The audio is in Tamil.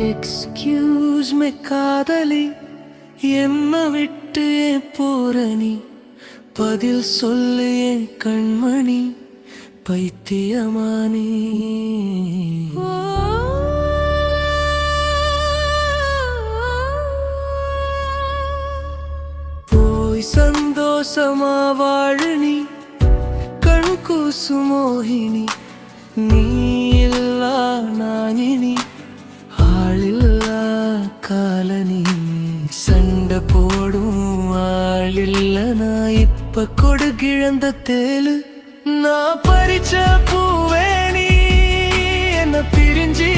எக்ஸ்கியூஸ் மே காதலி, என்ன விட்டு ஏன் போற நீ? பதில் சொல்லு என் கண்மணி, பைத்தியமானி. போய் சந்தோஷமா வாழு நீ, கண் கூசு மோகினி. நீ இல்லா நானினி, ஆளில்லா காலனி. சண்டை போடும் ஆளில்ல நான், இப்ப கொடுகிழந்த தேலு. நான் பறிச்ச பூவே நீ, என்ன பிரிஞ்சி